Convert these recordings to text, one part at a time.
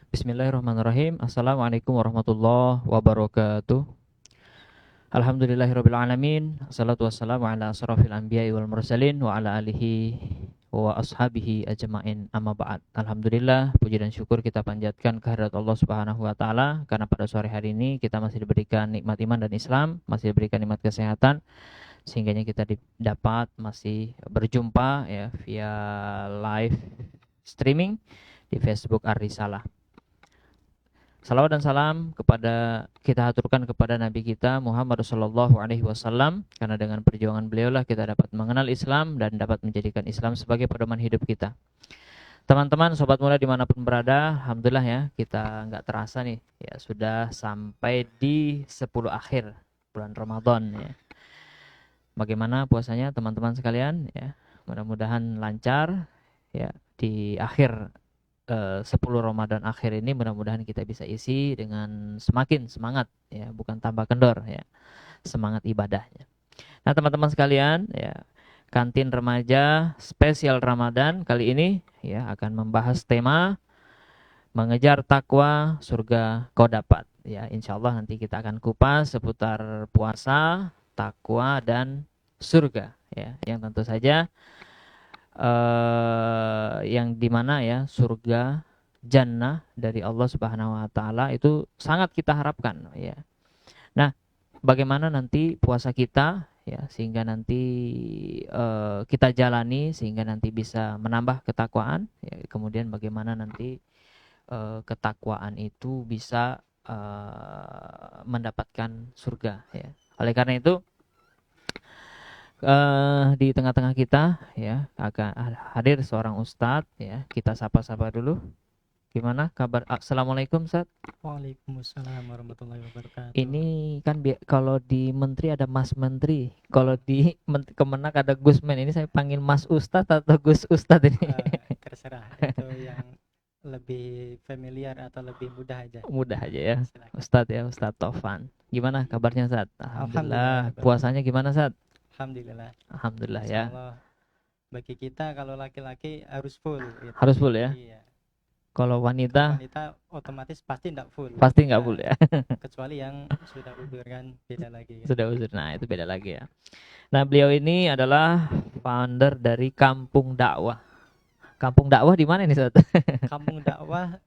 Bismillahirrahmanirrahim. Assalamualaikum warahmatullahi wabarakatuh. Alhamdulillahirabbil alamin. Assalatu wassalamu ala asrofil anbiya'i wal mursalin wa ala alihi wa ashabihi ajmain. Amma ba'd. Alhamdulillah, puji dan syukur kita panjatkan kehadirat Allah Subhanahu wa taala karena pada sore hari ini kita masih diberikan nikmat iman dan Islam, masih diberikan nikmat kesehatan sehingga kita dapat masih berjumpa ya via live streaming di Facebook Ar-Risalah. Salawat dan salam kita haturkan kepada Nabi kita Muhammad sallallahu alaihi wasallam, karena dengan perjuangan beliaulah kita dapat mengenal Islam dan dapat menjadikan Islam sebagai pedoman hidup kita. Teman-teman, sobat muda dimanapun berada, alhamdulillah ya, kita nggak terasa nih ya sudah sampai di 10 akhir bulan Ramadan ya. Bagaimana puasanya teman-teman sekalian ya? Mudah-mudahan lancar ya di akhir 10 Ramadan akhir ini. Mudah-mudahan kita bisa isi dengan semakin semangat ya, bukan tambah kendor ya, semangat ibadahnya. Nah, teman-teman sekalian ya, kantin remaja spesial Ramadan kali ini ya akan membahas tema mengejar takwa surga kau dapat ya. Insyaallah nanti kita akan kupas seputar puasa, takwa dan surga ya, yang tentu saja yang dimana ya surga jannah dari Allah Subhanahu wa taala itu sangat kita harapkan ya. Nah, bagaimana nanti puasa kita ya sehingga nanti kita jalani sehingga nanti bisa menambah ketakwaan ya. Kemudian bagaimana nanti ketakwaan itu bisa mendapatkan surga ya. Oleh karena itu di tengah-tengah kita ya akan hadir seorang ustadz ya. Kita sapa-sapa dulu. Gimana kabar? Assalamualaikum Ustaz. Waalaikumsalam warahmatullahi wabarakatuh. Ini kan kalau di menteri ada Mas Menteri, kalau di Kemenak ada Gusmen. Ini saya panggil Mas Ustadz atau Gus Ustadz ini? Terserah, itu yang lebih familiar atau lebih mudah aja. Mudah aja ya. Silakan. Ustadz ya, Ustadz Tovan. Gimana kabarnya Ustadz? Alhamdulillah. Alhamdulillah. Puasanya gimana Ustadz? Alhamdulillah. Alhamdulillah ya. Insyaallah bagi kita kalau laki-laki harus full gitu. Harus full ya. Iya. Kalau wanita otomatis pasti enggak full. pasti nggak full ya. Kecuali yang sudah uzur kan beda lagi. Sudah uzur. Nah, itu beda lagi ya. Nah, beliau ini adalah founder dari Kampung Dakwah. Kampung Dakwah di mana nih, Ustaz? Kampung dakwah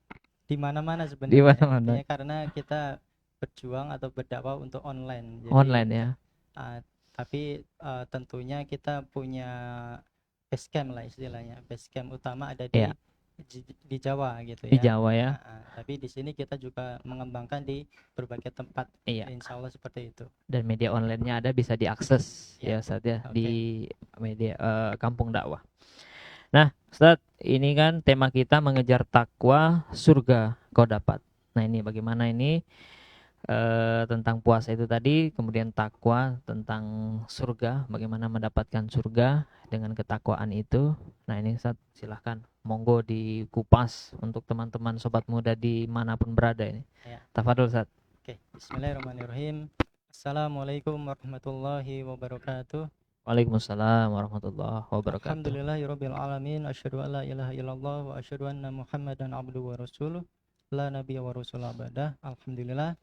di mana-mana sebenarnya. Di mana-mana. Ya, karena kita berjuang atau berdakwah untuk online. Jadi, online ya. Tapi tentunya kita punya base camp lah istilahnya. Base camp utama ada di Iya. di Jawa gitu Di ya. Jawa ya. Tapi di sini kita juga mengembangkan di berbagai tempat. Iya. Insya Allah seperti itu. Dan media online-nya ada, bisa diakses ya, Ya. Ustaz ya, Oke. di media Kampung Dakwah. Nah, Ustaz, ini kan tema kita mengejar takwa surga kau dapat. Nah, ini bagaimana ini tentang puasa itu tadi, kemudian takwa tentang surga, bagaimana mendapatkan surga dengan ketakwaan itu. Nah, ini Ustaz, silahkan monggo dikupas untuk teman-teman sobat muda dimanapun berada ini. Ya. Tafadhol Ustaz. Oke, bismillahirrahmanirrahim. Assalamualaikum warahmatullahi wabarakatuh. Waalaikumsalam warahmatullahi wabarakatuh. Alhamdulillahirabbil alamin, asyhadu an la ilaha illallah wa asyhadu anna muhammadan abduhu wa rasuluh, la nabiyya wa rasul abadah. Alhamdulillah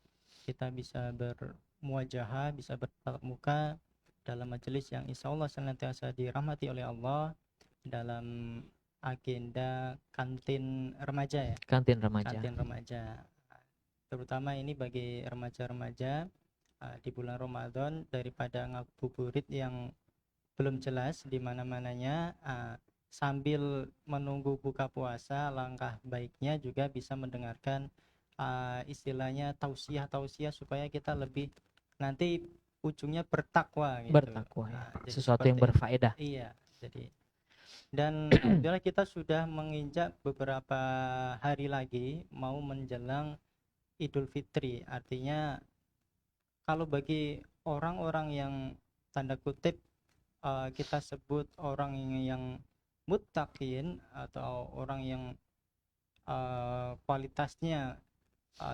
kita bisa bermuajahah, bisa bertatap muka dalam majelis yang insyaallah senantiasa dirahmati oleh Allah dalam agenda kantin remaja ya. Kantin remaja. Kantin remaja. Terutama ini bagi remaja-remaja di bulan Ramadan, daripada ngabuburit yang belum jelas di mana-mananya, sambil menunggu buka puasa, langkah baiknya juga bisa mendengarkan istilahnya tausiah supaya kita lebih nanti ujungnya bertakwa gitu. Bertakwa ya. Sesuatu yang berfaedah. Iya, jadi dan alhamdulillah kita sudah menginjak beberapa hari lagi mau menjelang Idul Fitri. Artinya kalau bagi orang-orang yang tanda kutip kita sebut orang yang muttaqin atau orang yang kualitasnya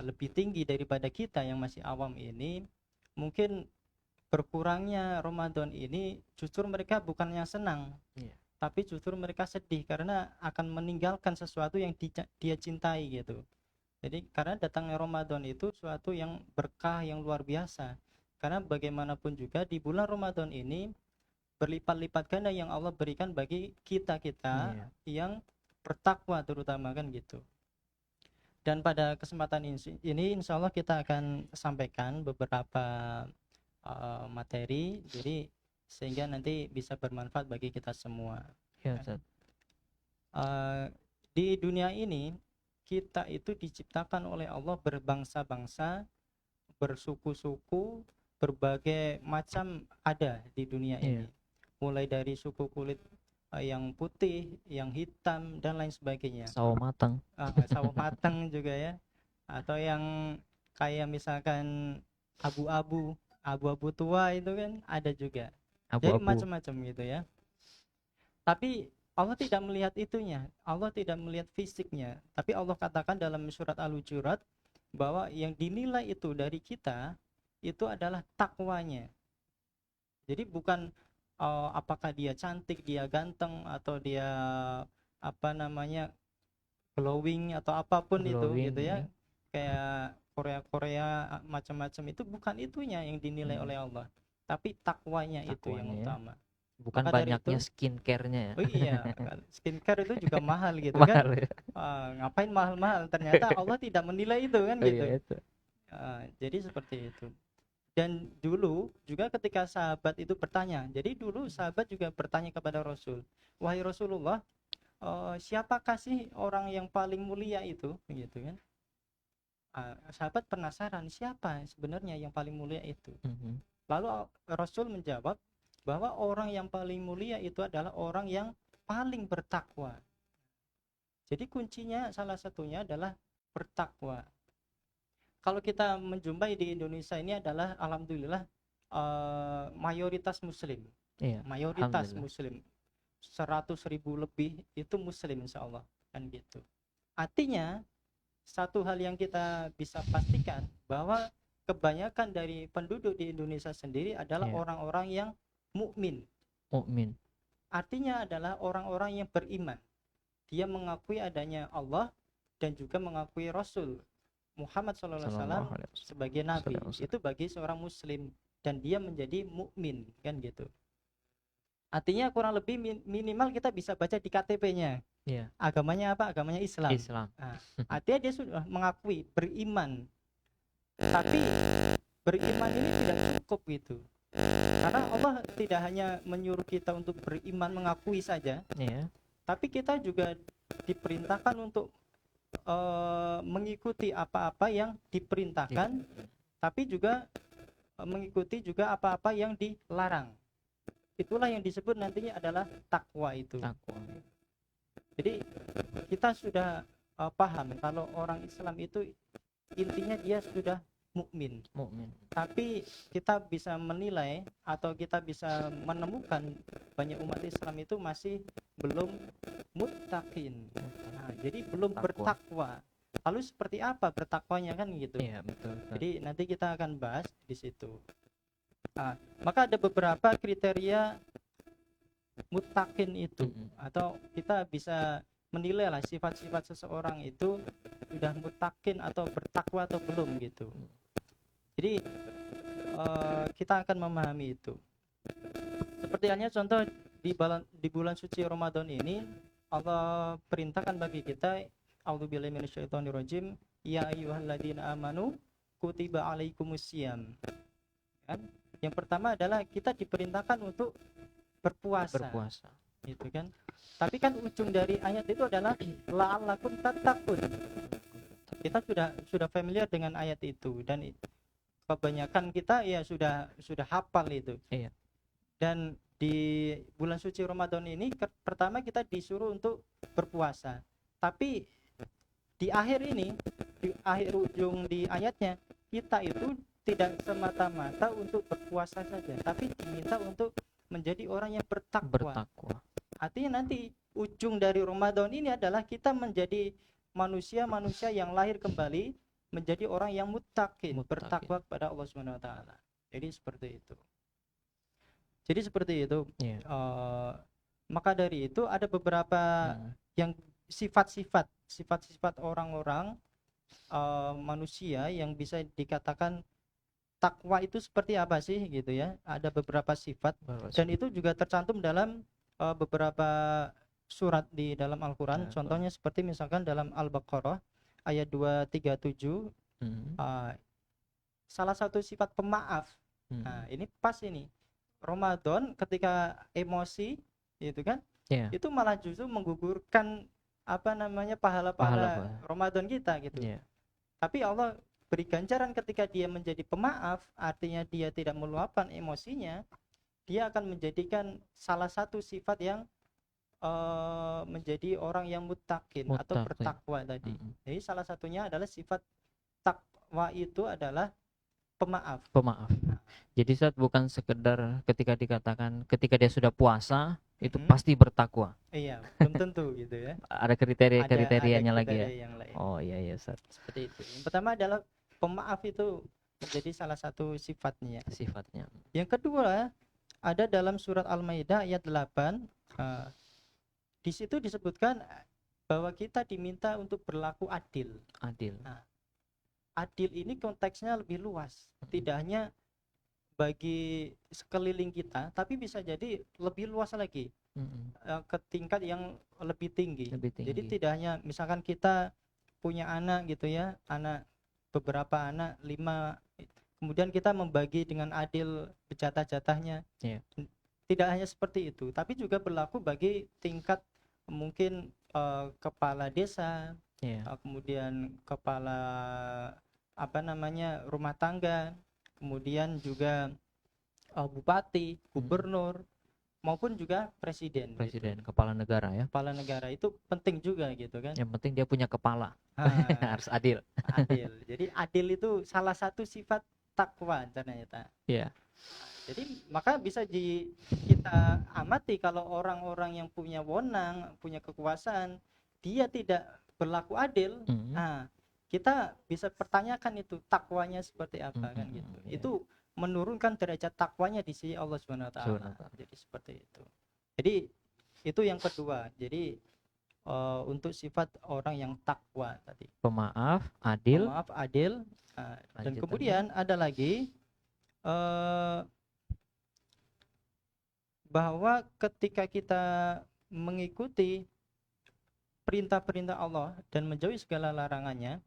lebih tinggi daripada kita yang masih awam ini, mungkin berkurangnya Ramadan ini justru mereka bukannya senang, tapi justru mereka sedih karena akan meninggalkan sesuatu yang dia cintai gitu. Jadi karena datangnya Ramadan itu suatu yang berkah yang luar biasa. Karena bagaimanapun juga di bulan Ramadan ini berlipat-lipat ganda yang Allah berikan bagi kita-kita Iya. yang bertakwa terutama kan gitu. Dan pada kesempatan ini insya Allah kita akan sampaikan beberapa materi, jadi sehingga nanti bisa bermanfaat bagi kita semua. Ya, Ustaz. Di dunia ini kita itu diciptakan oleh Allah berbangsa-bangsa, bersuku-suku, berbagai macam ada di dunia Iya. ini. Mulai dari suku kulit yang putih, yang hitam dan lain sebagainya. Sawo matang. Sawo matang juga ya. Atau yang kayak misalkan abu-abu tua itu kan ada juga. Jadi Abu-abu. macam-macam gitu ya. Tapi Allah tidak melihat itunya, Allah tidak melihat fisiknya. Tapi Allah katakan dalam surat Al-Hujurat bahwa yang dinilai itu dari kita itu adalah takwanya. Jadi bukan apakah dia cantik, dia ganteng, atau dia apa namanya glowing atau apapun itu Glowing, gitu ya. ya. Kayak Korea macam-macam itu bukan itunya yang dinilai oleh Allah. Tapi takwanya itu yang Takwanya, ya. utama. Bukan Maka dari banyaknya itu, skincare-nya ya. oh iya, skincare itu juga mahal gitu kan. Mahal ya. Ngapain mahal-mahal? Ternyata Allah tidak menilai itu kan Oh, gitu. iya itu. Jadi seperti itu. Dan dulu juga ketika sahabat itu bertanya, jadi dulu sahabat juga bertanya kepada Rasul, wahai Rasulullah, siapakah sih orang yang paling mulia itu, gitu kan? Sahabat penasaran siapa sebenarnya yang paling mulia itu. Lalu Rasul menjawab bahwa orang yang paling mulia itu adalah orang yang paling bertakwa. Jadi kuncinya salah satunya adalah bertakwa. Kalau kita menjumpai di Indonesia ini adalah alhamdulillah mayoritas muslim. Iya. Mayoritas Alhamdulillah. muslim. 100.000 lebih itu muslim insyaallah kan gitu. Artinya satu hal yang kita bisa pastikan bahwa kebanyakan dari penduduk di Indonesia sendiri adalah Iya. orang-orang yang mukmin. Mukmin. Artinya adalah orang-orang yang beriman. Dia mengakui adanya Allah dan juga mengakui Rasul Muhammad SAW sebagai nabi. Itu bagi seorang muslim dan dia menjadi mukmin kan gitu. Artinya kurang lebih minimal kita bisa baca di KTP-nya. Iya. Agamanya apa? Agamanya Islam. Artinya dia sudah mengakui beriman. Tapi beriman ini tidak cukup gitu. Karena Allah tidak hanya menyuruh kita untuk beriman mengakui saja. Iya. Tapi kita juga diperintahkan untuk mengikuti apa-apa yang diperintahkan, tapi juga mengikuti juga apa-apa yang dilarang. Itulah yang disebut nantinya adalah takwa itu. Takwa. Jadi kita sudah paham kalau orang Islam itu intinya dia sudah mukmin. Tapi kita bisa menilai atau kita bisa menemukan banyak umat Islam itu masih belum muttaqin. Jadi belum bertakwa. Lalu seperti apa bertakwanya kan gitu. Iya, betul. Jadi nanti kita akan bahas di situ. Maka ada beberapa kriteria muttaqin itu atau kita bisa menilai lah sifat-sifat seseorang itu sudah muttaqin atau bertakwa atau belum gitu. Jadi kita akan memahami itu. Seperti halnya contoh di bulan suci Ramadan ini Allah perintahkan bagi kita, a'udzubillahi minasyaitonirrajim, ya ayyuhalladzina amanu kutiba alaikumusiyam. Kan? Yang pertama adalah kita diperintahkan untuk berpuasa. Gitu kan? Tapi kan ujung dari ayat itu adalah la'allakum tattaqun. Kita sudah familiar dengan ayat itu dan kebanyakan kita ya sudah hafal itu. Iya. Dan di bulan suci Ramadan ini pertama kita disuruh untuk berpuasa. Tapi di akhir ini, di akhir ujung di ayatnya, kita itu tidak semata-mata untuk berpuasa saja, tapi diminta untuk menjadi orang yang bertakwa. Artinya nanti ujung dari Ramadan ini adalah kita menjadi manusia-manusia yang lahir kembali menjadi orang yang muttaqin, bertakwa kepada Allah Subhanahu wa taala. Jadi seperti itu. Yeah. Maka dari itu ada beberapa yang sifat-sifat orang-orang manusia yang bisa dikatakan takwa itu seperti apa sih gitu ya. Ada beberapa sifat dan itu juga tercantum dalam beberapa surat di dalam Al-Qur'an. Contohnya seperti misalkan dalam Al-Baqarah ayat 237, uh, salah satu sifat pemaaf. Nah, ini pas ini. Ramadan ketika emosi gitu kan, Yeah. itu malah justru menggugurkan apa namanya pahala-pahala Ramadan kita gitu. Yeah. Tapi Allah beri ganjaran ketika dia menjadi pemaaf, artinya dia tidak meluapkan emosinya, dia akan menjadikan salah satu sifat yang menjadi orang yang muttaqin atau bertakwa tadi. Jadi salah satunya adalah sifat takwa itu adalah pemaaf. Jadi Ustaz, bukan sekedar ketika dikatakan ketika dia sudah puasa itu pasti bertakwa. Iya, belum tentu gitu ya. Ada kriterianya ada lagi ya. Yang lain. Oh iya Ustaz. Seperti itu. Yang pertama adalah pemaaf itu menjadi salah satu sifatnya. Yang kedua ada dalam surat Al-Maidah ayat 8. Di situ disebutkan bahwa kita diminta untuk berlaku adil. Nah, adil ini konteksnya lebih luas, tidak hanya bagi sekeliling kita, tapi bisa jadi lebih luas lagi, ke tingkat yang lebih tinggi. Jadi tidak hanya misalkan kita punya anak gitu ya, beberapa anak 5, kemudian kita membagi dengan adil jatah-jatahnya. Tidak hanya seperti itu, tapi juga berlaku bagi tingkat mungkin kepala desa, kemudian kepala rumah tangga, kemudian juga bupati, gubernur, maupun juga presiden gitu. Kepala negara ya. Kepala negara itu penting juga gitu kan. Yang penting dia punya kepala. Harus adil. Jadi adil itu salah satu sifat takwa ternyata. Iya. Jadi maka bisa kita amati kalau orang-orang yang punya wewenang, punya kekuasaan, dia tidak berlaku adil. Nah, kita bisa pertanyakan itu takwanya seperti apa kan gitu. Itu menurunkan derajat takwanya di sisi Allah Subhanahu wa taala. Jadi seperti itu. Jadi itu yang kedua. Jadi untuk sifat orang yang takwa tadi. Pemaaf, adil. Dan kemudian ada lagi bahwa ketika kita mengikuti perintah-perintah Allah dan menjauhi segala larangannya,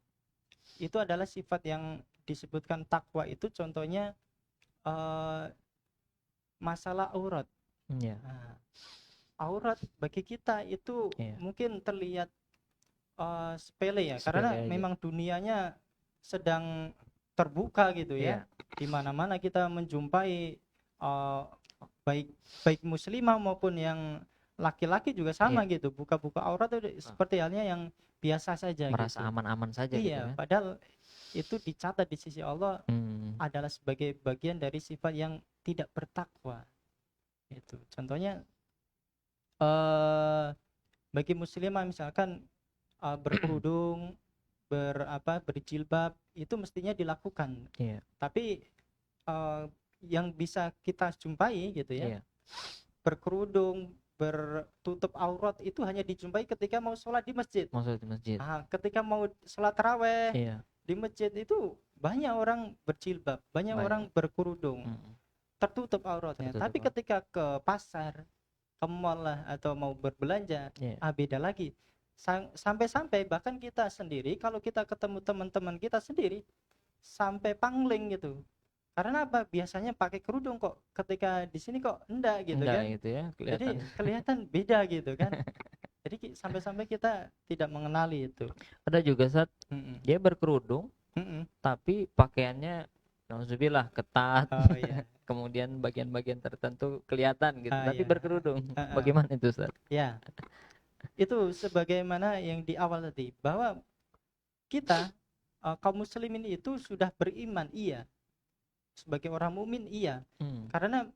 itu adalah sifat yang disebutkan takwa. Itu contohnya masalah aurat. Nah, aurat bagi kita itu mungkin terlihat sepele ya, karena memang dunianya sedang terbuka gitu ya. Di mana-mana kita menjumpai baik muslimah maupun yang laki-laki juga sama gitu, buka-buka aurat itu seperti halnya yang biasa saja, merasa gitu. Aman-aman saja iya, gitu ya. Padahal itu dicatat di sisi Allah adalah sebagai bagian dari sifat yang tidak bertakwa. Itu contohnya bagi muslimah misalkan berkerudung, berjilbab, itu mestinya dilakukan. Tapi yang bisa kita jumpai gitu ya, berkerudung, bertutup aurat itu hanya dijumpai ketika mau sholat di masjid. Ketika mau sholat taraweh di masjid itu banyak orang berjilbab, banyak orang berkerudung, tertutup auratnya. Tapi ketika ke pasar, ke mall lah, atau mau berbelanja, beda lagi. Sampai-sampai bahkan kita sendiri kalau kita ketemu teman-teman kita sendiri sampai pangling gitu. Karena apa? Biasanya pakai kerudung kok, ketika di sini kok enggak gitu kan. Gitu ya, jadi kelihatan beda gitu kan. Jadi sampai-sampai kita tidak mengenali itu. Ada juga saat dia berkerudung tapi pakaiannya nauzubillah ketat. Kemudian bagian-bagian tertentu kelihatan gitu, tapi berkerudung. Bagaimana itu Ustaz? Ya. Itu sebagaimana yang di awal tadi, bahwa kita kaum muslimin itu sudah beriman, iya. Sebagai orang mukmin, iya. Karena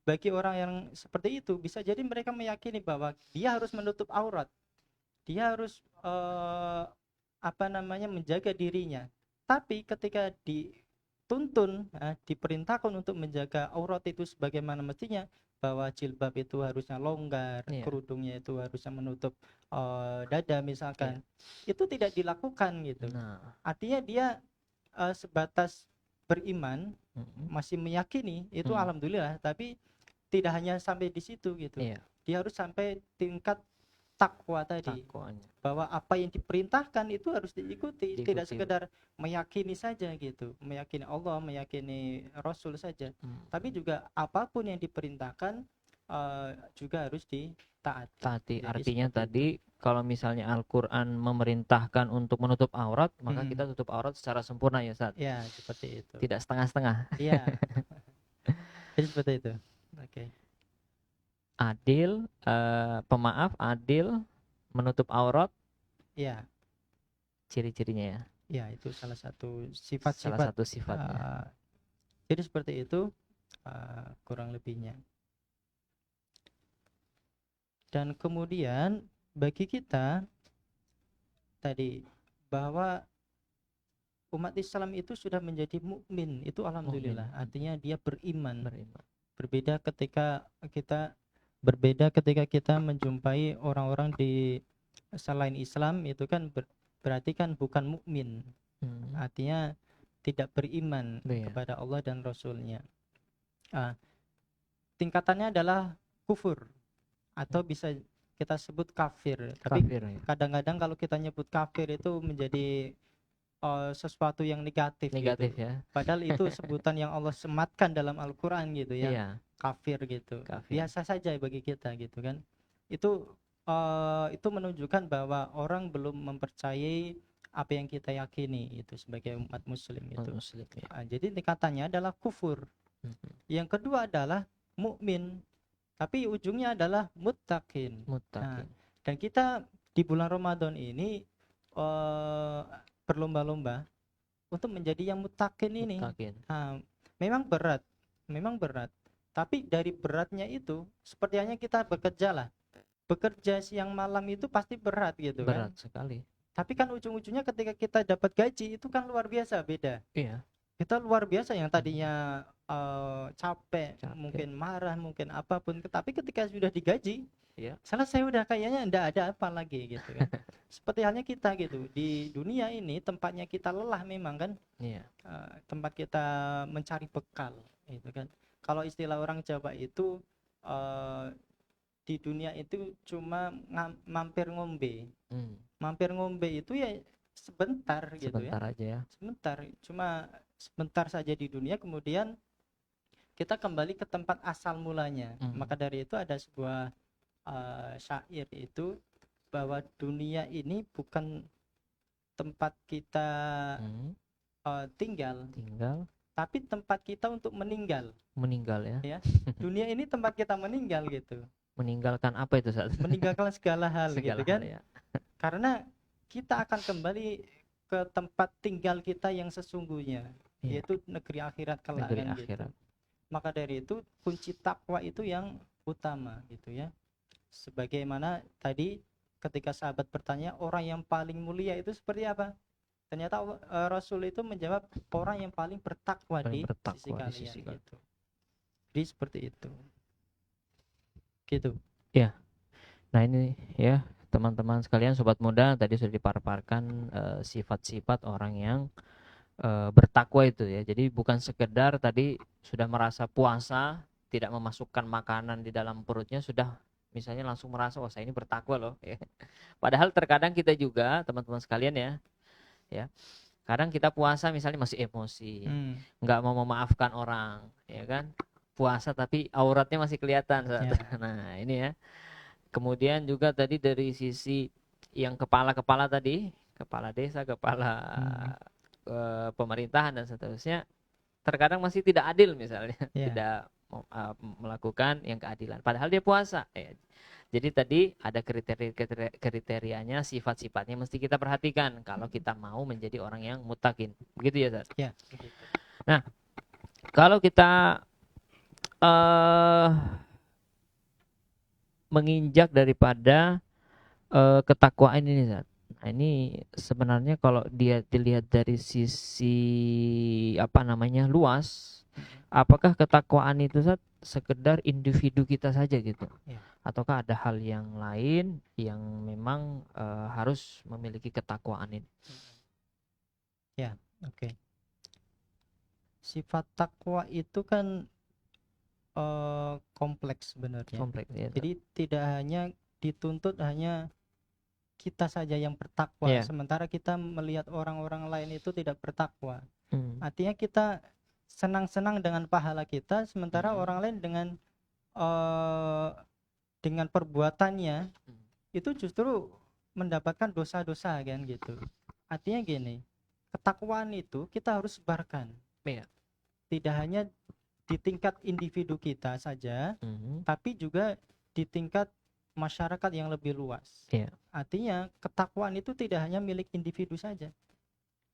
bagi orang yang seperti itu bisa jadi mereka meyakini bahwa dia harus menutup aurat, dia harus menjaga dirinya. Tapi ketika dituntun, diperintahkan untuk menjaga aurat itu sebagaimana mestinya, bahwa jilbab itu harusnya longgar, Iya. kerudungnya itu harusnya menutup dada Iya. misalkan, itu tidak dilakukan gitu. Nah, Artinya dia sebatas beriman, mm-mm. masih meyakini, itu Mm. alhamdulillah, tapi tidak hanya sampai di situ gitu. Iya, Dia harus sampai tingkat takwa tadi, takwanya bahwa apa yang diperintahkan itu harus diikuti, tidak diikuti. sekedar meyakini saja gitu, meyakini Allah, meyakini Rasul saja, Mm. tapi juga apapun yang diperintahkan juga harus ditaati. Tadi Jadi artinya seperti itu. tadi kalau misalnya Al-Qur'an memerintahkan untuk menutup aurat, maka Mm-mm. kita tutup aurat secara sempurna ya, Ustaz. Ya, seperti itu. Tidak setengah-setengah. Iya, jadi seperti itu. Oke. Adil, pemaaf, adil, menutup aurat, Ya, ciri-cirinya ya. ya itu salah satu Salah sifat-sifat. satu sifatnya. Jadi seperti itu kurang lebihnya. Dan kemudian bagi kita tadi, bahwa umat Islam itu sudah menjadi mukmin, itu Mukmin, alhamdulillah. Artinya dia beriman. beriman. Berbeda ketika kita berbeda ketika kita menjumpai orang-orang di selain Islam, itu kan berarti kan bukan mukmin. Hmm. Artinya tidak beriman Iya. kepada Allah dan Rasulnya. Tingkatannya adalah kufur, atau bisa kita sebut kafir. Tapi Kafir ya. kadang-kadang kalau kita nyebut kafir itu menjadi sesuatu yang negatif Negatif gitu. ya. Padahal itu sebutan yang Allah sematkan dalam Al-Quran gitu ya. Iya, Kafir gitu. kafir. Biasa saja bagi kita gitu kan. Itu menunjukkan bahwa orang belum mempercayai apa yang kita yakini itu sebagai umat muslim itu. Muslim ya. Jadi tingkatannya adalah kufur. Yang kedua adalah mukmin, tapi ujungnya adalah muttaqin. Muttaqin. Dan kita di bulan Ramadan ini berlomba-lomba untuk menjadi yang muttaqin ini. Muttaqin. Memang berat. Tapi dari beratnya itu, seperti hanya kita bekerja lah. Bekerja siang malam itu pasti berat gitu kan. Berat sekali. Tapi kan ujung-ujungnya ketika kita dapat gaji itu kan luar biasa beda. Iya. Kita luar biasa, yang tadinya capek, mungkin marah, mungkin apapun, tapi ketika sudah digaji, ya, selesai udah, kayaknya enggak ada apa lagi gitu kan. Seperti halnya kita gitu di dunia ini, tempatnya kita lelah memang kan. Iya. Tempat kita mencari bekal itu kan. Kalau istilah orang Jawa itu di dunia itu cuma mampir ngombe. Mampir ngombe itu ya sebentar gitu ya. Sebentar aja ya. Sebentar, cuma sebentar saja di dunia, kemudian kita kembali ke tempat asal mulanya. Maka dari itu ada sebuah syair itu, bahwa dunia ini bukan tempat kita tinggal, tapi tempat kita untuk meninggal ya. Dunia ini tempat kita meninggal gitu. Meninggalkan apa itu saat? Meninggalkan segala hal gitu kan ya. Karena kita akan kembali ke tempat tinggal kita yang sesungguhnya, yaitu negeri akhirat kelak kan gitu. Maka dari itu kunci takwa itu yang utama gitu ya. Sebagaimana tadi ketika sahabat bertanya, orang yang paling mulia itu seperti apa? Ternyata Rasul itu menjawab, orang yang paling bertakwa di sisi kalian gitu. Jadi seperti itu. Gitu. Ya. Nah ini ya teman-teman sekalian, sobat muda, tadi sudah dipaparkan sifat-sifat orang yang bertakwa itu ya. Jadi bukan sekedar tadi sudah merasa puasa, tidak memasukkan makanan di dalam perutnya, sudah misalnya langsung merasa, oh saya ini bertakwa loh ya. Padahal terkadang kita juga teman-teman sekalian ya kadang kita puasa misalnya masih emosi, nggak mau memaafkan orang ya kan, puasa tapi auratnya masih kelihatan Nah ini ya. Kemudian juga tadi dari sisi yang kepala-kepala tadi, kepala desa, kepala pemerintahan dan seterusnya, terkadang masih tidak adil misalnya, tidak melakukan yang keadilan padahal dia puasa ya. Jadi tadi ada kriterianya, sifat-sifatnya mesti kita perhatikan kalau kita mau menjadi orang yang muttaqin, begitu ya Ustaz? Ya. Nah kalau kita menginjak daripada ketakwaan ini Ustaz. Nah, ini sebenarnya kalau dia dilihat dari sisi apa namanya luas, apakah ketakwaan itu sekedar individu kita saja gitu, Ya. ataukah ada hal yang lain yang memang harus memiliki ketakwaan ini? Ya, oke. Sifat takwa itu kan kompleks sebenarnya. Kompleks ya. Jadi tidak hanya dituntut hanya kita saja yang bertakwa, Iya. sementara kita melihat orang-orang lain itu tidak bertakwa. Hmm. Artinya kita senang-senang dengan pahala kita, sementara Hmm. orang lain eh, dengan perbuatannya itu justru mendapatkan dosa-dosa kan gitu. Artinya gini, ketakwaan itu kita harus sebarkan. Iya. Tidak hanya di tingkat individu kita saja, Hmm. tapi juga di tingkat masyarakat yang lebih luas. Iya. Artinya ketakwaan itu tidak hanya milik individu saja.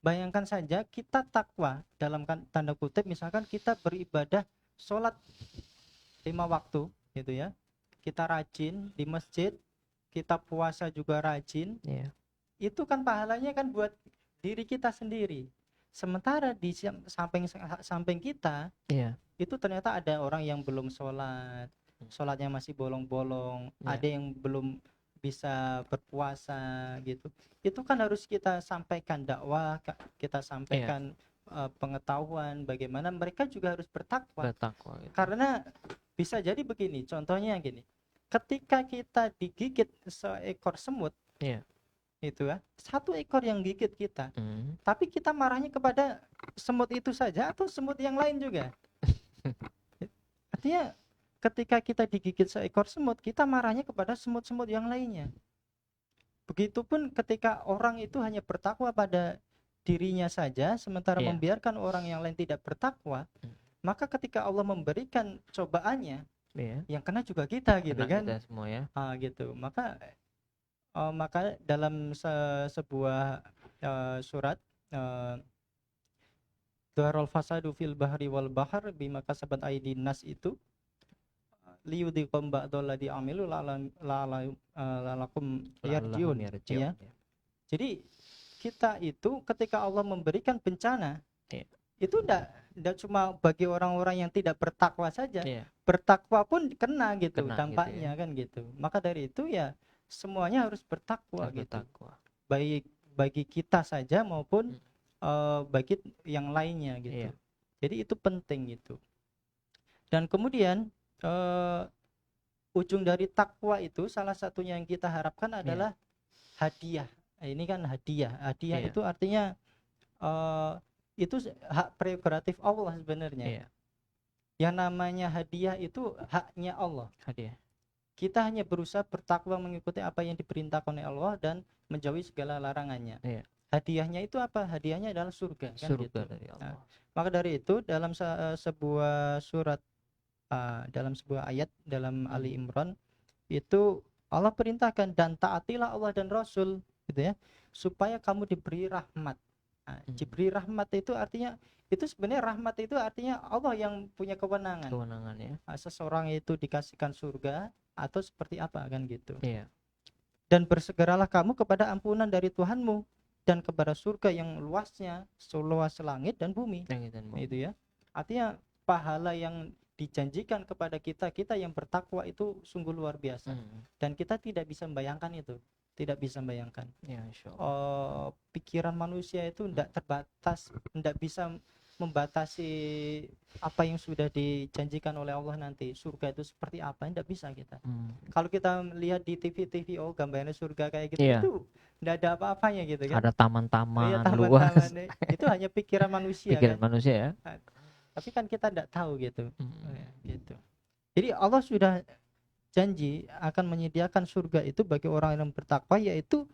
Bayangkan saja kita takwa dalam tanda kutip, misalkan kita beribadah sholat 5 waktu gitu ya, kita rajin di masjid, kita puasa juga rajin, Iya. itu kan pahalanya kan buat diri kita sendiri. Sementara di samping kita Iya. itu ternyata ada orang yang belum sholat, sholatnya masih bolong-bolong, Iya. ada yang belum bisa berpuasa gitu. Itu kan harus kita sampaikan dakwah, kita sampaikan pengetahuan bagaimana mereka juga harus bertakwa. Bertakwa gitu. Karena bisa jadi begini, contohnya gini, ketika kita digigit seekor semut, Iya. itu ya, satu ekor yang gigit kita, Hmm. tapi kita marahnya kepada semut itu saja atau semut yang lain juga. Artinya ketika kita digigit seekor semut, kita marahnya kepada semut-semut yang lainnya. Begitupun ketika orang itu hanya bertakwa pada dirinya saja, sementara Iya. membiarkan orang yang lain tidak bertakwa, maka ketika Allah memberikan cobaannya, Iya. yang kena juga kita gitu Kena kan. kita semua ya. Gitu. Maka dalam sebuah surat Darul fasadu fil bahri wal bahar bima kasabat aydin nas itu liyudhiqum ba'dalladzi amilu lalakum La'allahum yarjiun yarji'un. ya. Jadi kita itu ketika Allah memberikan bencana, Iya. itu enggak cuma bagi orang-orang yang tidak bertakwa saja, Iya. bertakwa pun kena gitu Kena dampaknya gitu ya. kan gitu. Maka dari itu ya semuanya harus bertakwa Harus gitu. bertakwa. Baik bagi kita saja maupun bagi yang lainnya gitu. Iya. Jadi itu penting gitu. Dan kemudian ujung dari takwa itu salah satunya yang kita harapkan adalah hadiah. Ini kan hadiah. Hadiah Iya. itu artinya itu hak prerogatif Allah sebenarnya. Iya. Yang namanya hadiah itu haknya Allah. Hadiah. Kita hanya berusaha bertakwa mengikuti apa yang diperintahkan oleh Allah dan menjauhi segala larangannya. Iya. Hadiahnya itu apa? Hadiahnya adalah surga kan Surga gitu. dari Allah. Maka dari itu dalam sebuah surat dalam sebuah ayat dalam Ali Imran itu Allah perintahkan dan taatilah Allah dan Rasul gitu ya, supaya kamu diberi rahmat. Diberi rahmat itu artinya itu sebenarnya rahmat itu artinya Allah yang punya kewenangan. Kewenangan ya. Seseorang itu dikasihkan surga atau seperti apa kan gitu. Iya. Dan bersegeralah kamu kepada ampunan dari Tuhanmu dan kepada surga yang luasnya seluas langit dan bumi. Itu ya. Artinya pahala yang dijanjikan kepada kita yang bertakwa itu sungguh luar biasa. Dan kita tidak bisa membayangkan itu. Tidak bisa membayangkan. Ya, insyaallah. Pikiran manusia itu tidak terbatas, tidak bisa membatasi apa yang sudah dijanjikan oleh Allah nanti. Surga itu seperti apa, tidak bisa kita. Kalau kita lihat di TV, gambarnya surga kayak gitu, itu tidak ada apa-apanya gitu kan. Ada taman-taman luas. Taman, itu hanya pikiran manusia. Pikiran kan? manusia ya. Tapi kan kita tidak tahu gitu. Gitu. Jadi Allah sudah janji akan menyediakan surga itu bagi orang yang bertakwa, yaitu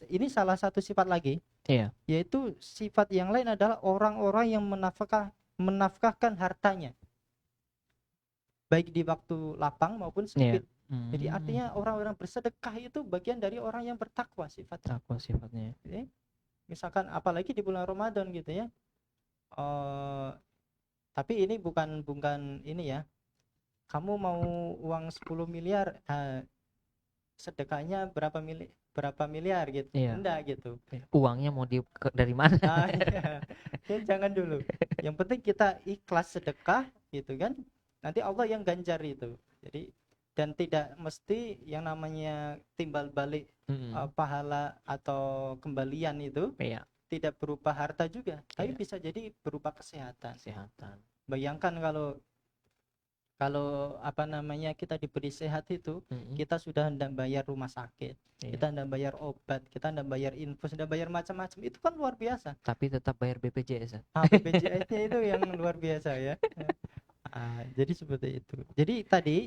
ini salah satu sifat lagi. Iya. Yaitu sifat yang lain adalah orang-orang yang menafkahkan hartanya, baik di waktu lapang maupun sempit. Jadi artinya orang-orang bersedekah itu bagian dari orang yang bertakwa sifatnya. Takwa sifatnya. Misalkan apalagi di bulan Ramadan gitu ya. Tapi ini bukan ini ya. Kamu mau uang 10 miliar, sedekahnya berapa miliar gitu. Iya. Enggak gitu. Uangnya mau dari mana? Iya. Ya, jangan dulu. Yang penting kita ikhlas sedekah gitu kan. Nanti Allah yang ganjar itu. Jadi dan tidak mesti yang namanya timbal balik pahala atau kembalian itu Iya, tidak berupa harta juga, tapi iya. bisa jadi berupa kesehatan. Kesehatan. Bayangkan kalau kalau apa namanya kita diberi sehat itu, kita sudah hendak bayar rumah sakit, Iya. kita hendak bayar obat, kita hendak bayar infus, hendak bayar macam-macam, itu kan luar biasa. Tapi tetap bayar BPJS. BPJS-nya itu yang luar biasa ya. Jadi seperti itu. Jadi tadi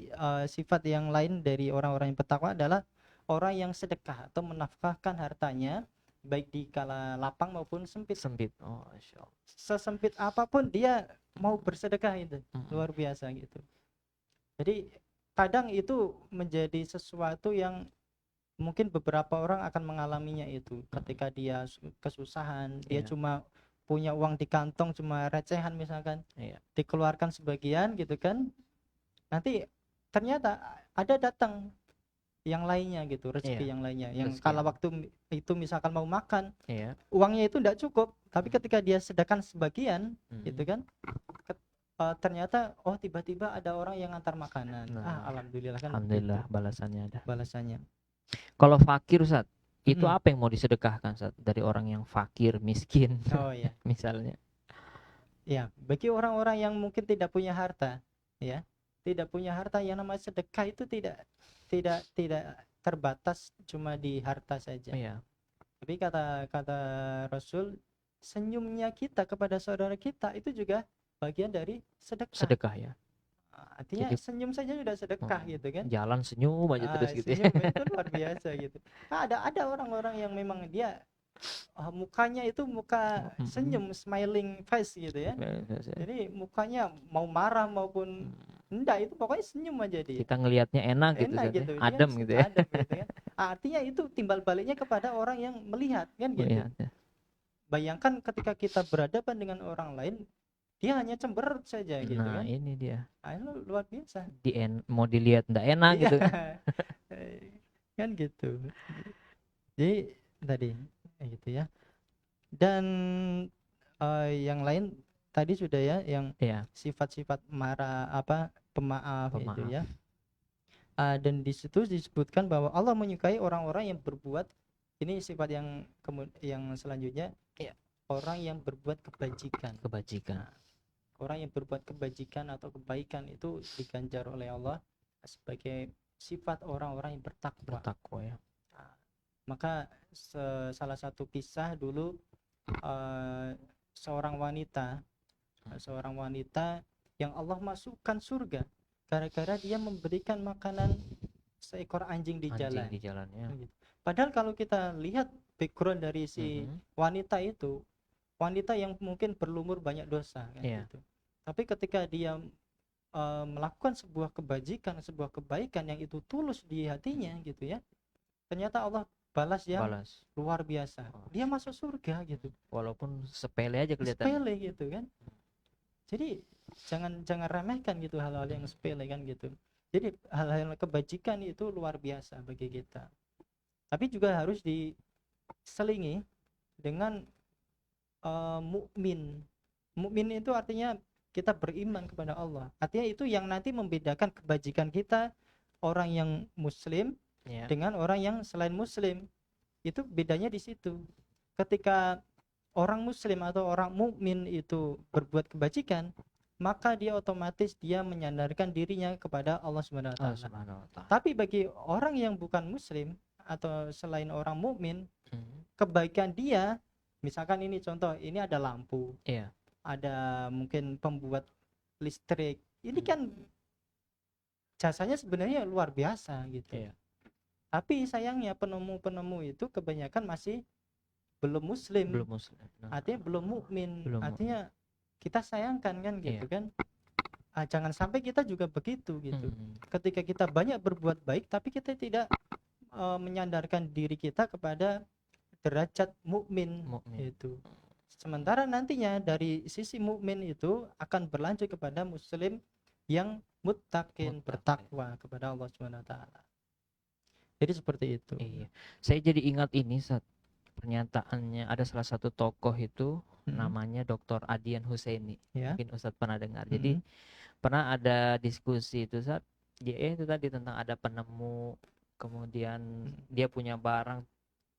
sifat yang lain dari orang-orang yang bertakwa adalah orang yang sedekah atau menafkahkan hartanya baik di kala lapang maupun sempit. Sempit. Oh, Masya Allah. Sesempit apapun dia mau bersedekah itu. Luar biasa gitu. Jadi kadang itu menjadi sesuatu yang mungkin beberapa orang akan mengalaminya itu ketika dia kesusahan, dia cuma punya uang di kantong cuma recehan misalkan, dikeluarkan sebagian gitu kan, nanti ternyata ada datang yang lainnya gitu, rezeki yang lainnya, yang kala waktu itu misalkan mau makan, uangnya itu tidak cukup, tapi ketika dia sedekahkan sebagian gitu kan, ternyata tiba-tiba ada orang yang antar makanan. Alhamdulillah kan. Alhamdulillah balasannya ada. Kalau fakir, Ustaz, itu apa yang mau disedekahkan, Ustaz, dari orang yang fakir, miskin? Oh ya. Misalnya. Ya, bagi orang-orang yang mungkin tidak punya harta, ya. Tidak punya harta, yang namanya sedekah itu tidak terbatas cuma di harta saja. Tapi kata Rasul, senyumnya kita kepada saudara kita itu juga bagian dari sedekah ya. Artinya jadi, senyum saja sudah sedekah gitu kan. Jalan senyum aja terus gitu senyum itu luar biasa gitu. Ada orang-orang yang memang dia mukanya itu muka senyum, smiling face gitu ya. Jadi mukanya mau marah maupun enggak, itu pokoknya senyum aja dia. Kita ngelihatnya enak gitu. Adem gitu ya. Adem gitu kan. Artinya itu timbal baliknya kepada orang yang melihat kan gitu. Bayangkan ketika kita berhadapan dengan orang lain, dia hanya cemberut saja gitu kan. Nah, ini dia. Itu luar biasa. Mau dilihat enggak enak gitu kan. Kan gitu. Jadi tadi gitu ya. Dan yang lain tadi sudah ya, yang sifat-sifat marah pemaaf itu ya. Dan di situ disebutkan bahwa Allah menyukai orang-orang yang berbuat, ini sifat yang selanjutnya, orang yang berbuat kebajikan. Orang yang berbuat kebajikan atau kebaikan itu diganjar oleh Allah sebagai sifat orang-orang yang bertakwa ya. Maka salah satu kisah dulu, seorang wanita yang Allah masukkan surga gara-gara dia memberikan makanan seekor anjing di jalan ya. Padahal kalau kita lihat background dari si wanita itu, wanita yang mungkin berlumur banyak dosa kan gitu. Tapi ketika dia melakukan sebuah kebajikan, sebuah kebaikan yang itu tulus di hatinya gitu ya, ternyata Allah balas luar biasa. Dia masuk surga gitu. Walaupun sepele aja kelihatan. Sepele gitu kan. Jadi jangan remehkan gitu hal-hal yang sepele kan gitu. Jadi hal-hal kebajikan itu luar biasa bagi kita. Tapi juga harus diselingi dengan mukmin. Mukmin itu artinya kita beriman kepada Allah. Artinya itu yang nanti membedakan kebajikan kita, orang yang muslim dengan orang yang selain muslim. Itu bedanya di situ. Ketika orang muslim atau orang mukmin itu berbuat kebajikan, maka dia otomatis dia menyandarkan dirinya kepada Allah Subhanahu wa taala. Tapi bagi orang yang bukan muslim atau selain orang mukmin, kebaikan dia, misalkan ini contoh, ini ada lampu. Ada mungkin pembuat listrik, ini kan jasanya sebenarnya luar biasa gitu. Tapi sayangnya penemu itu kebanyakan masih belum muslim. Artinya belum mukmin. Artinya kita sayangkan kan gitu kan. Jangan sampai kita juga begitu gitu. Ketika kita banyak berbuat baik tapi kita tidak menyandarkan diri kita kepada derajat mukmin itu. Sementara nantinya dari sisi mukmin itu akan berlanjut kepada muslim yang muttaqin, bertakwa kepada Allah Subhanahu wa taala. Jadi seperti itu. Iya. Saya jadi ingat ini saat pernyataannya ada salah satu tokoh itu Mm-mm. namanya Dr. Adian Husseini. Ya. Mungkin Ustadz pernah dengar. Jadi Mm-mm. pernah ada diskusi itu saat dia itu tadi tentang ada penemu, kemudian Mm-mm. dia punya barang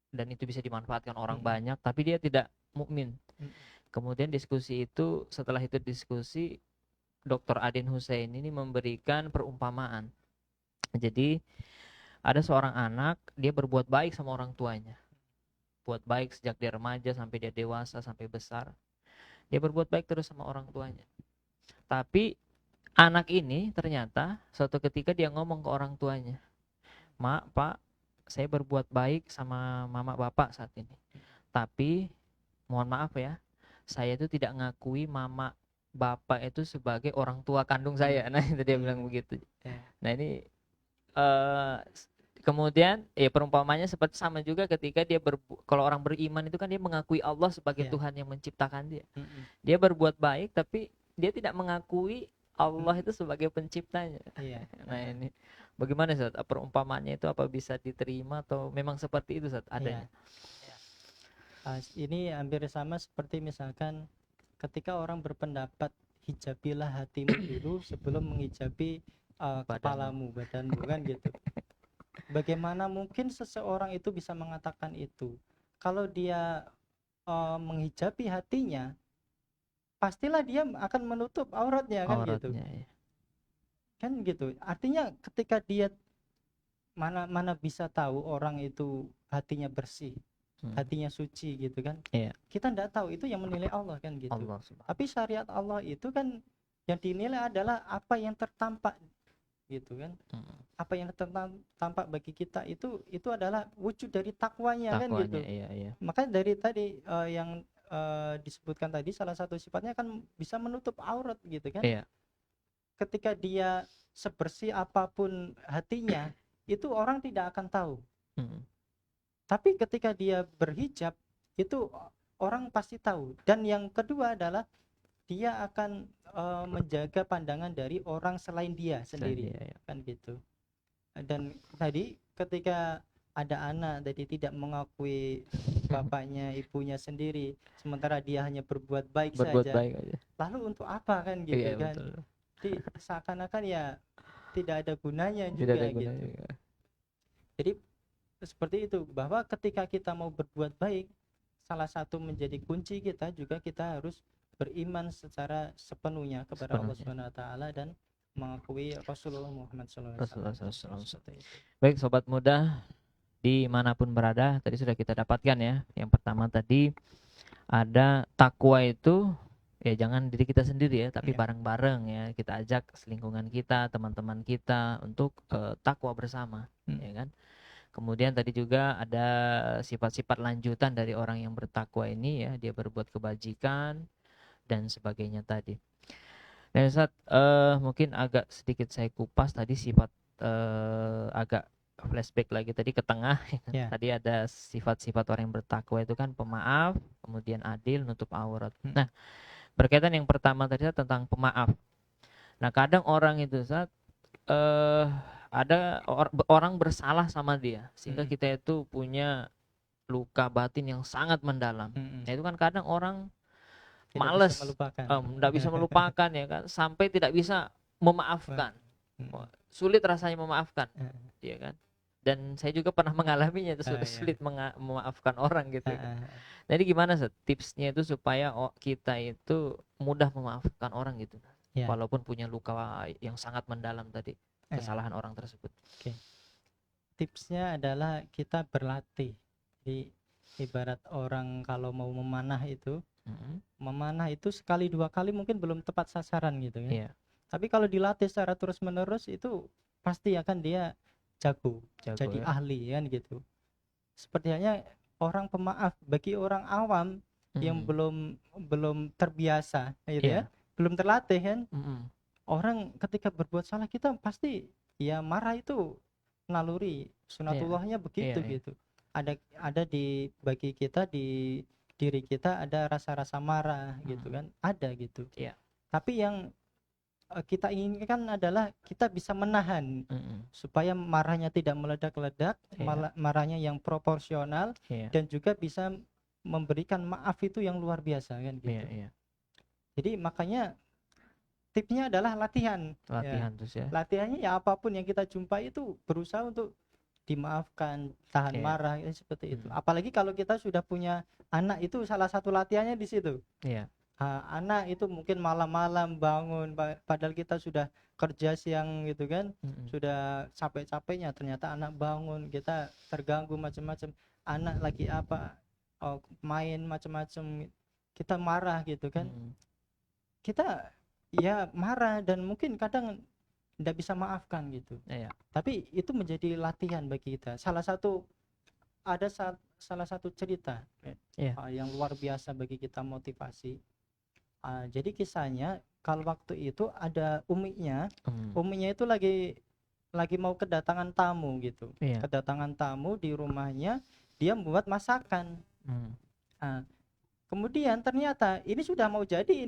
dan itu bisa dimanfaatkan orang Mm-mm. banyak, tapi dia tidak mukmin. Mm-mm. Kemudian diskusi itu, setelah itu diskusi, Dr. Adin Hussein ini memberikan perumpamaan. Jadi ada seorang anak, dia berbuat baik sama orang tuanya. Buat baik sejak dia remaja sampai dia dewasa, sampai besar. Dia berbuat baik terus sama orang tuanya. Tapi anak ini ternyata suatu ketika dia ngomong ke orang tuanya, "Mak, Pak, saya berbuat baik sama mama bapak saat ini. Tapi mohon maaf ya, saya itu tidak ngakui mama bapak itu sebagai orang tua kandung saya." Nah, itu dia bilang begitu. Ya. Nah, ini eh kemudian ya perumpamannya seperti sama juga ketika dia kalau orang beriman itu kan dia mengakui Allah sebagai Ya. Tuhan yang menciptakan dia. Mm-mm. Dia berbuat baik tapi dia tidak mengakui Allah Mm-mm. itu sebagai penciptanya. Iya. Nah, ini bagaimana Ustaz? Perumpamannya itu apa bisa diterima atau memang seperti itu Ustaz Iya. adanya? Ini hampir sama seperti misalkan ketika orang berpendapat hijabilah hatimu dulu sebelum menghijabi kepalamu, badanmu kan gitu. Bagaimana mungkin seseorang itu bisa mengatakan itu? Kalau dia menghijabi hatinya, pastilah dia akan menutup auratnya kan gitu. Auratnya ya. Kan gitu. Artinya ketika dia mana bisa tahu orang itu hatinya bersih, hatinya suci gitu kan. Iya. Kita tidak tahu, itu yang menilai Allah kan gitu. Allah subhanahu. Tapi syariat Allah itu kan yang dinilai adalah apa yang tertampak gitu kan. Apa yang tertampak bagi kita itu adalah wujud dari takwanya kan gitu. Iya. Makanya dari tadi yang disebutkan tadi salah satu sifatnya kan bisa menutup aurat gitu kan. Iya. Ketika dia sebersih apapun hatinya, itu orang tidak akan tahu. Tapi ketika dia berhijab, itu orang pasti tahu. Dan yang kedua adalah dia akan menjaga pandangan dari orang selain dia sendiri, kan gitu. Dan tadi ketika ada anak tadi tidak mengakui bapaknya, ibunya sendiri, sementara dia hanya berbuat baik saja. Baik aja. Lalu untuk apa kan gitu Iya, kan? betul. Jadi seakan-akan ya tidak ada gunanya Tidak juga ada gunanya gitu. juga. Jadi seperti itu, bahwa ketika kita mau berbuat baik, salah satu menjadi kunci kita juga kita harus beriman secara sepenuhnya kepada Allah Subhanahu wa taala dan mengakui Rasulullah Muhammad SAW. Baik sobat muda dimanapun berada, tadi sudah kita dapatkan ya. Yang pertama tadi ada takwa itu ya jangan diri kita sendiri ya, tapi bareng-bareng ya. Kita ajak lingkungan kita, teman-teman kita untuk takwa bersama, ya kan. Kemudian tadi juga ada sifat-sifat lanjutan dari orang yang bertakwa ini ya, dia berbuat kebajikan dan sebagainya tadi. Dan Ustaz, mungkin agak sedikit saya kupas tadi sifat agak flashback lagi tadi ke tengah. Tadi ada sifat-sifat orang yang bertakwa itu kan pemaaf, kemudian adil, nutup aurat. Nah, berkaitan yang pertama tadi tentang pemaaf. Nah, kadang orang itu Ustaz ada orang bersalah sama dia sehingga kita itu punya luka batin yang sangat mendalam. Nah, itu kan kadang orang males, tidak bisa melupakan ya kan, sampai tidak bisa memaafkan, sulit rasanya memaafkan, ya kan. Dan saya juga pernah mengalaminya itu sulit memaafkan orang gitu. Jadi gimana tipsnya itu supaya kita itu mudah memaafkan orang gitu, walaupun punya luka yang sangat mendalam tadi, kesalahan orang tersebut. Tipsnya adalah kita berlatih. Di ibarat orang kalau mau memanah itu, memanah itu sekali dua kali mungkin belum tepat sasaran gitu ya. Tapi kalau dilatih secara terus menerus itu pasti akan dia jago jadi ahli kan gitu. Seperti halnya orang pemaaf bagi orang awam yang belum terbiasa gitu ya, belum terlatih kan. Orang ketika berbuat salah kita pasti ya marah, itu naluri sunatullahnya begitu gitu. Ada di bagi kita, di diri kita ada rasa-rasa marah gitu kan, ada gitu. Tapi yang kita inginkan adalah kita bisa menahan supaya marahnya tidak meledak-ledak, Iya. marahnya yang proporsional, Iya. dan juga bisa memberikan maaf itu yang luar biasa kan Iya, gitu. iya. Jadi makanya tipsnya adalah latihan. Ya. Latihan terus ya. Latihannya ya apapun yang kita jumpai itu berusaha untuk dimaafkan, tahan Iya. marah, ya seperti itu. Apalagi kalau kita sudah punya anak, itu salah satu latihannya di situ. Iya. Anak itu mungkin malam-malam bangun, padahal kita sudah kerja siang gitu kan, sudah capek-capeknya, ternyata anak bangun, kita terganggu macam-macam, anak lagi apa, main macam-macam, kita marah gitu kan, kita ya marah dan mungkin kadang tidak bisa maafkan gitu. Iya. Tapi itu menjadi latihan bagi kita. Salah satu cerita yang luar biasa bagi kita motivasi. Jadi kisahnya kalau waktu itu ada uminya itu lagi mau kedatangan tamu gitu. Iya. Kedatangan tamu di rumahnya, dia membuat masakan. Kemudian ternyata ini sudah mau jadi,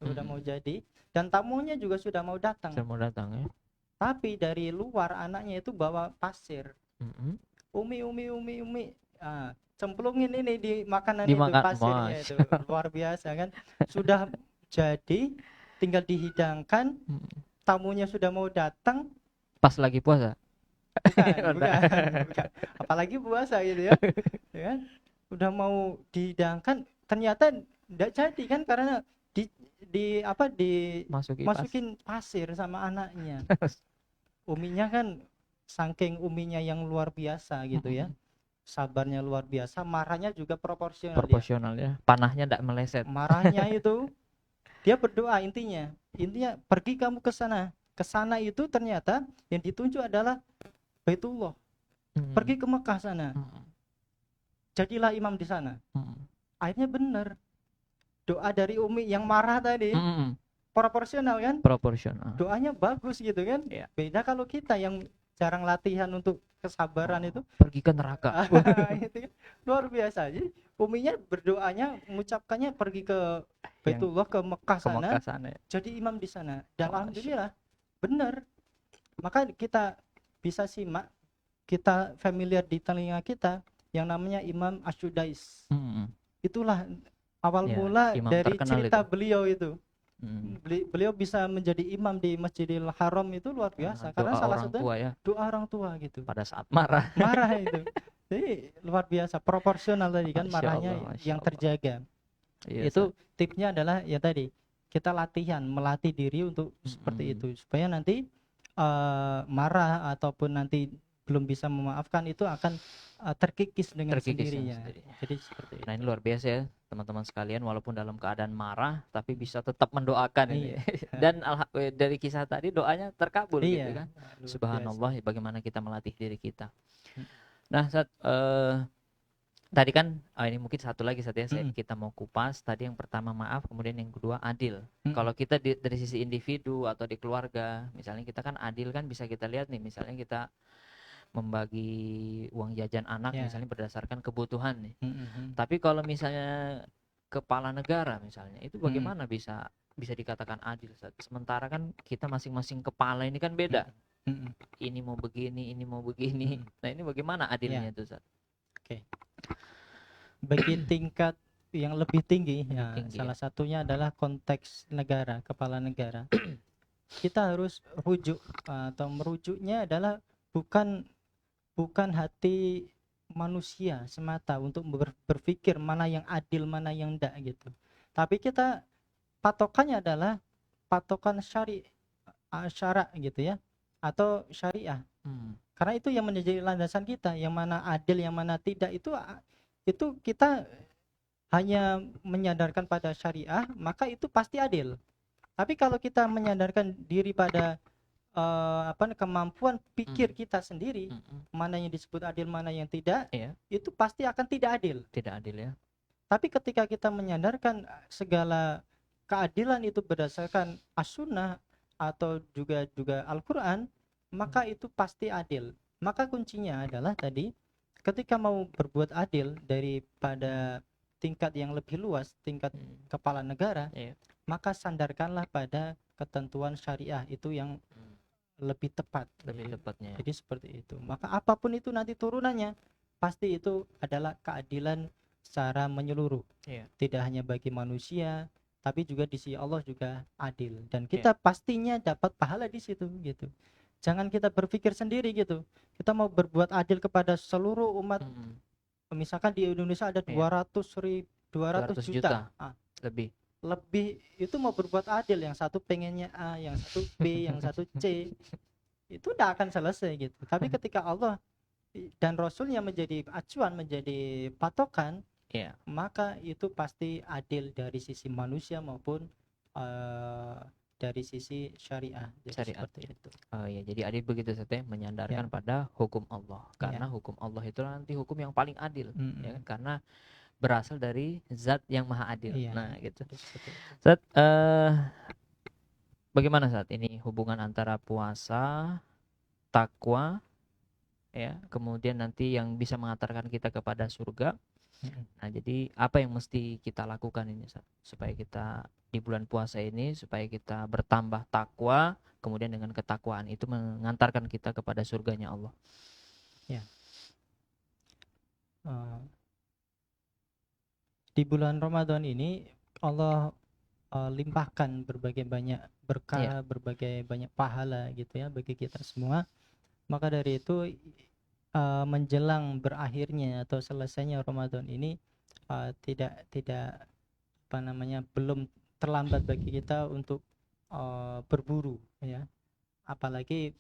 sudah mau jadi, dan tamunya juga sudah mau datang. Sudah mau datang ya. Tapi dari luar anaknya itu bawa pasir. Umi, cemplungin ini di makanan itu, pasirnya itu luar biasa kan. Sudah jadi, tinggal dihidangkan, tamunya sudah mau datang. Pas lagi puasa? Bukan. Apalagi puasa gitu ya. Ya kan? Udah mau dihidangkan, ternyata tidak jadi kan, karena masukin pasir sama anaknya. Uminya kan saking uminya yang luar biasa gitu ya, sabarnya luar biasa, marahnya juga proporsional ya. Panahnya tidak meleset. Marahnya itu dia berdoa, intinya pergi kamu ke sana itu ternyata yang ditunjuk adalah Baitullah. Pergi ke Mekah sana, jadilah imam di sana. Akhirnya benar doa dari umi yang marah tadi, proporsional kan, doanya bagus gitu kan. Beda kalau kita yang jarang latihan untuk kesabaran itu, pergi ke neraka. Itu kan luar biasa. Jadi uminya berdoanya, mengucapkannya pergi ke Baitullah, ke Mekah sana, jadi imam di sana. Dan alhamdulillah benar. Maka kita bisa simak, kita familiar di telinga kita yang namanya Imam Asyudais. Itulah awal mula dari cerita itu. Beliau itu. Beliau bisa menjadi imam di Masjidil Haram itu luar biasa, karena salah satu doa orang tua gitu. Pada saat marah itu. Jadi luar biasa, proporsional tadi kan, marahnya yang terjaga. Itu tipsnya adalah ya tadi, kita melatih diri untuk seperti itu, supaya nanti marah ataupun nanti belum bisa memaafkan itu akan terkikis dengan sendirinya. Jadi seperti itu. Nah, ini luar biasa ya teman-teman sekalian, walaupun dalam keadaan marah tapi bisa tetap mendoakan ini. Dan dari kisah tadi doanya terkabul gitu kan. Subhanallah, bagaimana kita melatih diri kita. Nah, tadi kan ini mungkin satu lagi kita mau kupas. Tadi yang pertama maaf, kemudian yang kedua adil. Kalau kita dari sisi individu atau di keluarga, misalnya kita kan adil kan, bisa kita lihat nih, misalnya kita membagi uang jajan anak misalnya berdasarkan kebutuhan nih. Tapi kalau misalnya kepala negara misalnya, itu bagaimana bisa dikatakan adil? Sementara kan kita masing-masing kepala ini kan beda. Ini mau begini, ini mau begini. Nah, ini bagaimana adilnya itu, Ustaz? Oke. Bagi tingkat yang lebih tinggi, salah satunya adalah konteks negara, kepala negara. Kita harus rujuk atau merujuknya adalah bukan hati manusia semata untuk berpikir mana yang adil, mana yang enggak gitu. Tapi kita patokannya adalah patokan syara gitu ya, atau syariah. Karena itu yang menjadi landasan kita, yang mana adil, yang mana tidak, itu kita hanya menyadarkan pada syariah, maka itu pasti adil. Tapi kalau kita menyadarkan diri pada kemampuan pikir kita sendiri, mana yang disebut adil, mana yang tidak, itu pasti akan tidak adil. Tidak adil ya. Tapi ketika kita menyadarkan segala keadilan itu berdasarkan as-sunnah atau juga Al-Quran, maka itu pasti adil. Maka kuncinya adalah tadi, ketika mau berbuat adil daripada tingkat yang lebih luas, tingkat kepala negara, maka sandarkanlah pada ketentuan syariah itu yang lebih tepat. Lebih tepatnya. Jadi seperti itu. Maka apapun itu nanti turunannya pasti itu adalah keadilan secara menyeluruh. Iya. Tidak hanya bagi manusia, tapi juga di sisi Allah juga adil. Dan Iya. kita pastinya dapat pahala di situ gitu. Jangan kita berpikir sendiri gitu. Kita mau berbuat adil kepada seluruh umat. Misalkan di Indonesia ada Iya. 200 juta. Lebih itu mau berbuat adil, yang satu pengennya A, yang satu B, yang satu C, itu tidak akan selesai gitu. Tapi ketika Allah dan Rasulnya menjadi acuan, menjadi patokan, Iya. maka itu pasti adil dari sisi manusia maupun dari sisi syariah. Jadi Syariat. seperti itu. Oh iya, jadi adil begitu saja, menyandarkan Ya. pada hukum Allah. Karena hukum Allah itu nanti hukum yang paling adil, ya kan? Karena berasal dari zat yang maha adil. Iya. Nah, gitu. Jadi seperti itu. Zat, bagaimana saat ini hubungan antara puasa, takwa, ya, kemudian nanti yang bisa mengantarkan kita kepada surga. Nah, jadi apa yang mesti kita lakukan ini, Ustaz? Supaya kita di bulan puasa ini, supaya kita bertambah takwa, kemudian dengan ketakwaan itu mengantarkan kita kepada surganya Allah. Ya. Di bulan Ramadan ini Allah limpahkan berbagai banyak berkah, berbagai banyak pahala gitu ya bagi kita semua. Maka dari itu menjelang berakhirnya atau selesainya Ramadan ini tidak belum terlambat bagi kita untuk berburu ya. Apalagi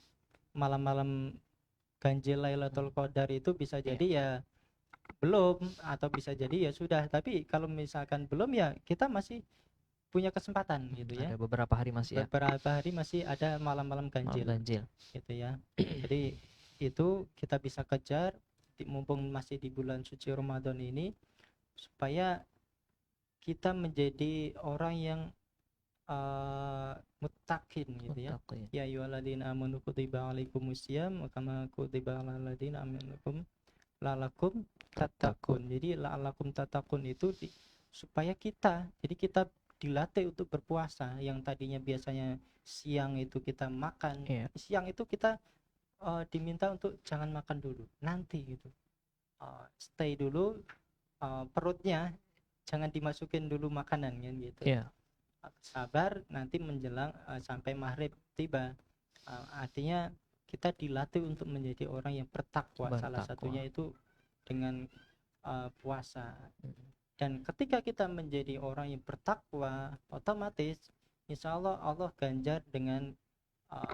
malam-malam ganjil Lailatul Qadar itu bisa jadi ya belum, atau bisa jadi ya sudah. Tapi kalau misalkan belum, ya kita masih punya kesempatan gitu ya. Ada beberapa hari masih masih ada malam-malam ganjil. Gitu ya. Jadi itu kita bisa kejar mumpung masih di bulan suci Ramadan ini, supaya kita menjadi orang yang muttaqin gitu ya. Ya ayyuhalladzina amanu kutiba alaikumusiyam kama kutiba alal ladzina min la'allakum tattaqun. Jadi la'allakum tattaqun itu supaya kita dilatih untuk berpuasa. Yang tadinya biasanya siang itu kita makan, siang itu kita diminta untuk jangan makan dulu, nanti gitu, stay dulu, perutnya jangan dimasukin dulu makanan kan gitu. Sabar, nanti menjelang sampai maghrib tiba. Artinya kita dilatih untuk menjadi orang yang bertakwa. Salah satunya itu dengan puasa. Dan ketika kita menjadi orang yang bertakwa, otomatis insya Allah Allah ganjar dengan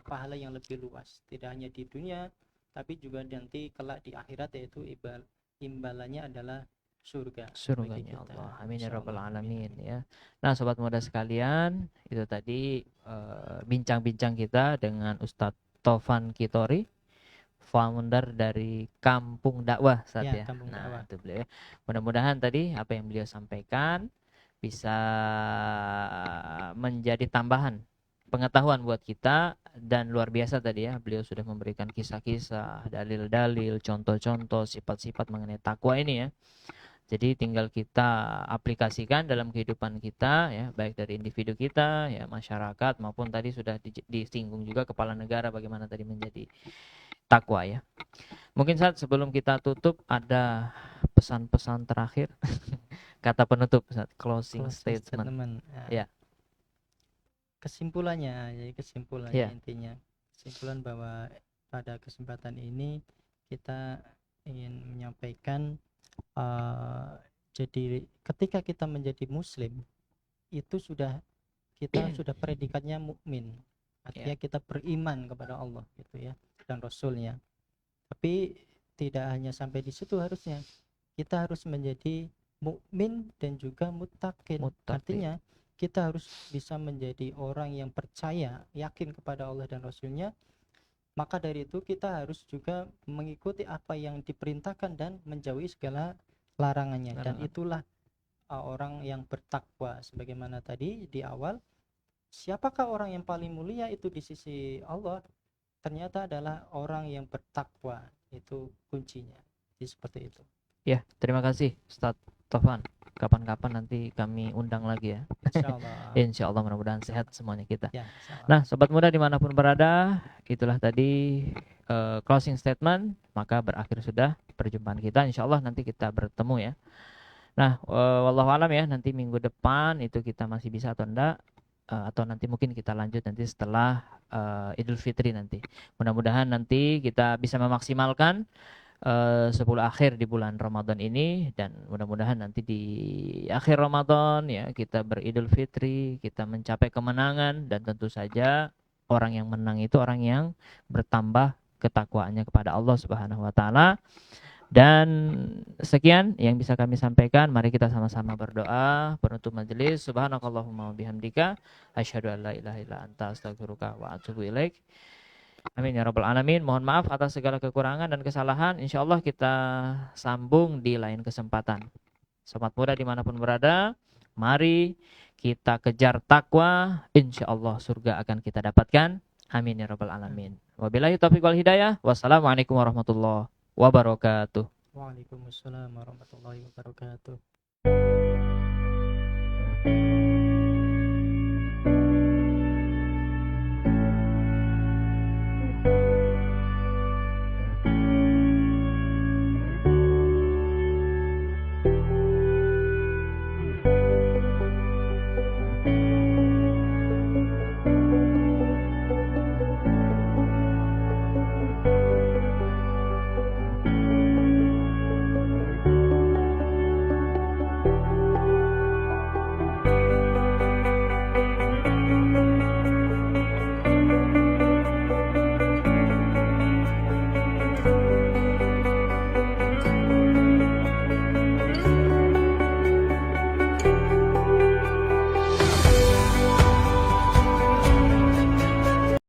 pahala yang lebih luas. Tidak hanya di dunia, tapi juga nanti kelak di akhirat, yaitu imbalannya adalah surganya Allah. Amin ya rabbal alamin ya. Nah, sobat muda sekalian, itu tadi bincang-bincang kita dengan Ustadz Taufan Qitori, founder dari Kampung Dakwah Kampung Dakwah. Itu beliau. Mudah-mudahan tadi apa yang beliau sampaikan bisa menjadi tambahan pengetahuan buat kita, dan luar biasa tadi ya, beliau sudah memberikan kisah-kisah, dalil-dalil, contoh-contoh sifat-sifat mengenai takwa ini ya. Jadi tinggal kita aplikasikan dalam kehidupan kita ya, baik dari individu kita ya, masyarakat, maupun tadi sudah disinggung juga kepala negara bagaimana tadi menjadi takwa ya. Mungkin saat sebelum kita tutup ada pesan-pesan terakhir kata penutup, saat closing statement. Ya. Kesimpulannya intinya, kesimpulan bahwa pada kesempatan ini kita ingin menyampaikan, jadi ketika kita menjadi muslim itu kita sudah predikatnya mukmin, artinya kita beriman kepada Allah gitu ya, dan Rasulnya. Tapi tidak hanya sampai di situ, harusnya kita harus menjadi mukmin dan juga muttaqin. Artinya kita harus bisa menjadi orang yang percaya, yakin kepada Allah dan Rasulnya. Maka dari itu kita harus juga mengikuti apa yang diperintahkan dan menjauhi segala larangannya. Dan itulah orang yang bertakwa. Sebagaimana tadi di awal, siapakah orang yang paling mulia itu di sisi Allah? Ternyata adalah orang yang bertakwa. Itu kuncinya. Jadi seperti itu. Ya, terima kasih Ustadz Tovan, kapan-kapan nanti kami undang lagi ya. Insyaallah. Insya Allah mudah-mudahan sehat semuanya kita. Ya, insyaallah. Nah, sobat muda dimanapun berada, itulah tadi closing statement. Maka berakhir sudah perjumpaan kita. Insya Allah nanti kita bertemu ya. Nah, wallahu alam ya, nanti minggu depan itu kita masih bisa atau enggak, atau nanti mungkin kita lanjut nanti setelah Idul Fitri nanti. Mudah-mudahan nanti kita bisa memaksimalkan 10 akhir di bulan Ramadan ini, dan mudah-mudahan nanti di akhir Ramadan ya kita beridul fitri, kita mencapai kemenangan, dan tentu saja orang yang menang itu orang yang bertambah ketakwaannya kepada Allah Subhanahu wa taala. Dan sekian yang bisa kami sampaikan. Mari kita sama-sama berdoa penutup majelis. Subhanakallahumma bihamdika asyhadu an la ilaha illa anta astaghfiruka wa atubu ilaik. Amin ya rabbal alamin. Mohon maaf atas segala kekurangan dan kesalahan. Insya Allah kita sambung di lain kesempatan. Sobat muda dimanapun berada, mari kita kejar takwa. Insya Allah surga akan kita dapatkan. Amin ya rabbal alamin. Wabillahi taufiq wal hidayah. Wassalamualaikum warahmatullahi wabarakatuh. Waalaikumsalam warahmatullahi wabarakatuh.